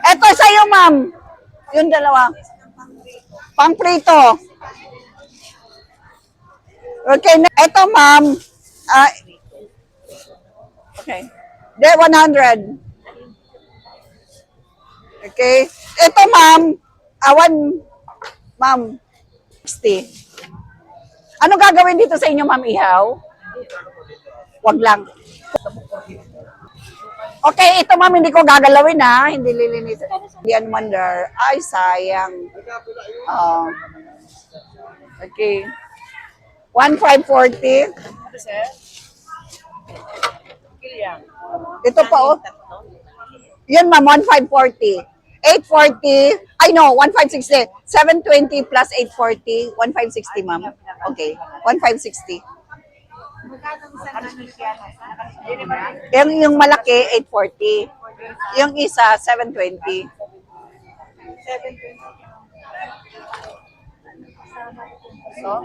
Ito sa'yo, ma'am. Yung dalawa. Pang prito. Okay, ito, ma'am. Okay. De, 100. Okay. Ito, ma'am. Ma'am. 60. Ano gagawin dito sa inyo, ma'am, ihaw? Wag lang. Okay, ito ma'am, hindi ko gagalawin ha. Hindi lilinisin. Hindi mandar. Ay, sayang. Okay. 1,540. Ito pa oh. Yun ma'am, 1,540. 840. Ay no, 1,560. 720 plus 840. 1,560 ma'am. Okay. 1,560. Yung malaki, 840. Yung isa, 720. So,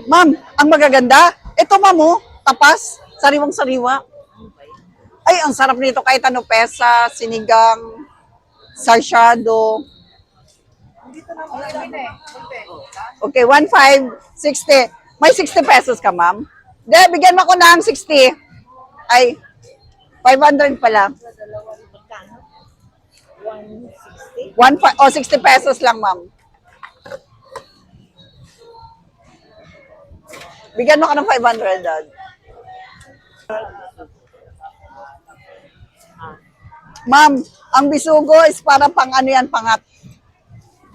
ma'am, ang magaganda, ito ma'am oh, tapas, sariwang-sariwa. Ay, ang sarap nito kahit ano pesa, sinigang, sarsyado. Okay, 1,560. May 60 pesos ka, ma'am? De, bigyan mo ko ng 60. Ay, 500 pala. 60 pesos lang, ma'am. Bigyan mo ka ng 500, Dad. Ma'am, ang bisugo is para pang ano yan, pangat.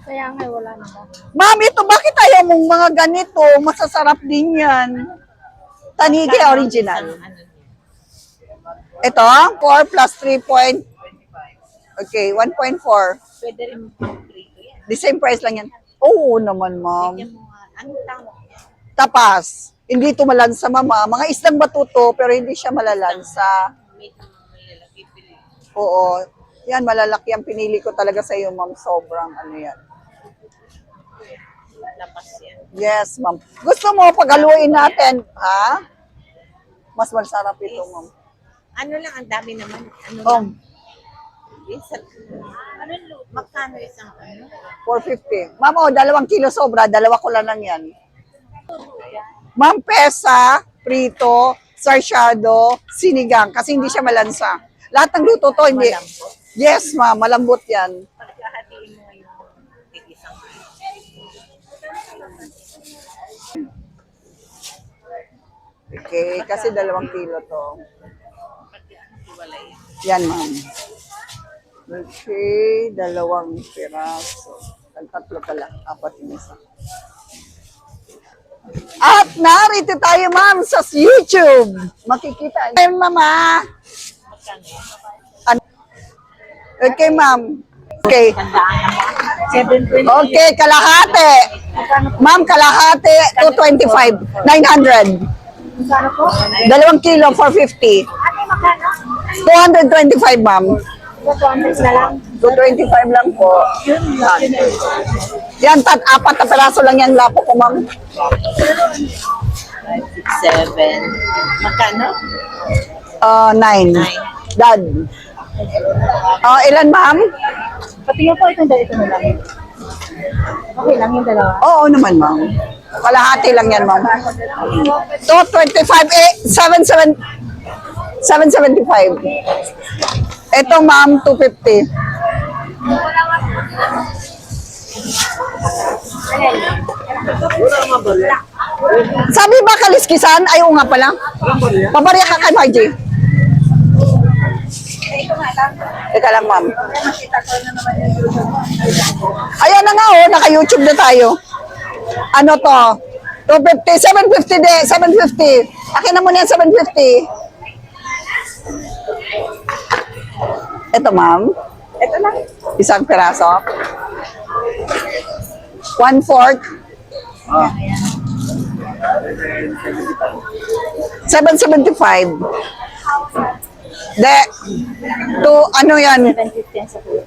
Kaya nga wala na ba? Ma'am, ito bakit ayaw mong mga ganito? Masasarap din yan. Tanigi original. Ito, 4 plus 3 point. Okay, 1.4. Pwede rin pang prito yan. The same price lang yan. Oo naman, ma'am. Anong tama? Tapas. Hindi ito malansa, mama. Mga islang batuto, pero hindi siya malalansa. Oo. Yan, malalaki ang pinili ko talaga sa iyo, ma'am. Sobrang ano yan. Lapas yan. Yes, ma'am. Gusto mo paghaluin natin, ha? Mas masarap ito, ma'am. Ano lang, ang dami naman. Ano Oh, lang? Magkano isang ano? 450. Ma'am, oh, 2 kilo sobra. 2 ko lang yan. Ma'am, pesa, prito, sarsyado, sinigang. Kasi hindi siya malansa. Lahat ng luto to, hindi. Malambot? Yes, ma'am. Malambot yan. Pagkahatiin mo yung isang Okay, kasi 2 kilo to. hiwalay. Yan, ma'am. Okay, 2 piraso. Tatlo pala. 4 yung isa. At narito tayo, ma'am, sa YouTube. Makikita. Ay, mama. Okay, ma'am. Okay. Okay, kalahati. Ma'am, kalahati, 225. 900. 2 kilo, 450. 225, ma'am. 225 lang po. Yan, 4 na peraso lang yan lapo ko, ma'am. 7. Magkano? 9. Dad. Ilan, ma'am? Patingin po itong dito na lang. Okay lang yung dalawa. Oo naman, ma'am. Kalahati lang yan, ma'am. 225, 775. Ito, ma'am, 250. Sabi ba kaliskisan? Ayaw nga pala. Pabariya ka kay Margie. Teka lang, ma'am. Ayan na nga, oh. Naka-YouTube na tayo. Ano to? 250, 750 de, 750. Akin na muna yan, 750. Ito, ma'am. Ito lang. Isang piraso. 1/4. 775. De, ano yan?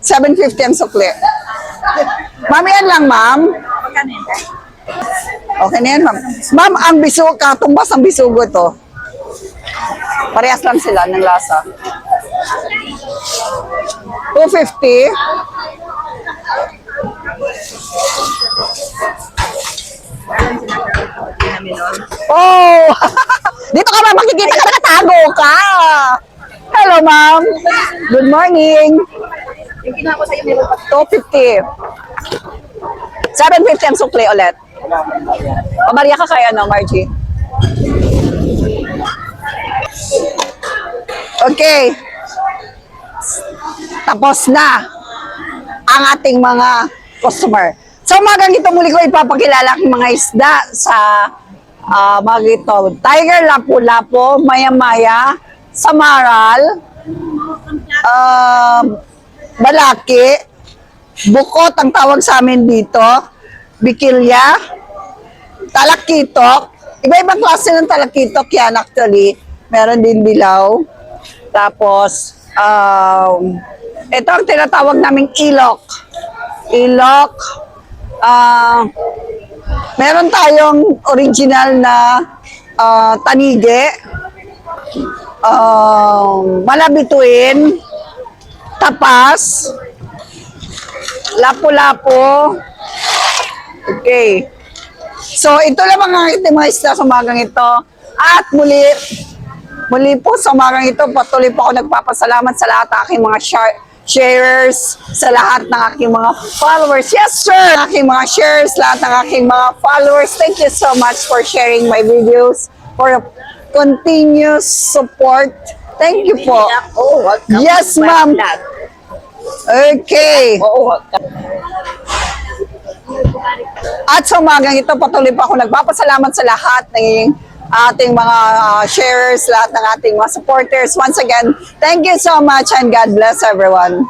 750 ang sukli. Ma'am, yan lang, ma'am. Okay na yan, ma'am. Ma'am, ang bisugo, katumbas ang bisugo to. Parehas lang sila ng lasa. 250. Oh! Dito ka ba makikita ka, nakatago ka. Hello, ma'am. Good morning. Yung kinuha ko sa'yo, meron pa. 250. 750 ang sukli ulit. O, Maria ka kaya, no, Margie? Okay. Tapos na ang ating mga customer. So, umagang ito muli ko ipapakilala ang mga isda sa mga ito. Tiger Lapu-Lapu, Maya-Maya, Samaral, Balaki, Bukot ang tawag sa amin dito, Bikilya, Talakitok. Iba-ibang klase ng talakitok yan actually. Meron din dilaw. Tapos, ito ang tinatawag naming ilok. Ilok. Meron tayong original na tanige. Malabituin. Tapas. Lapu-lapu. Okay. So, ito lang ang ating mga isda sa umagang ito. At muli po sa umagang ito, patuloy po ako nagpapasalamat sa lahat ng aking mga sharers, sa lahat ng aking mga followers. Yes, sir! Aking mga shares, lahat ng aking mga followers. Thank you so much for sharing my videos, for continuous support. Thank you po. Yes, ma'am. Okay. At sa umagang ito, patuloy pa ako nagpapasalamat sa lahat ng ating mga sharers, lahat ng ating mga supporters. Once again, thank you so much and God bless everyone.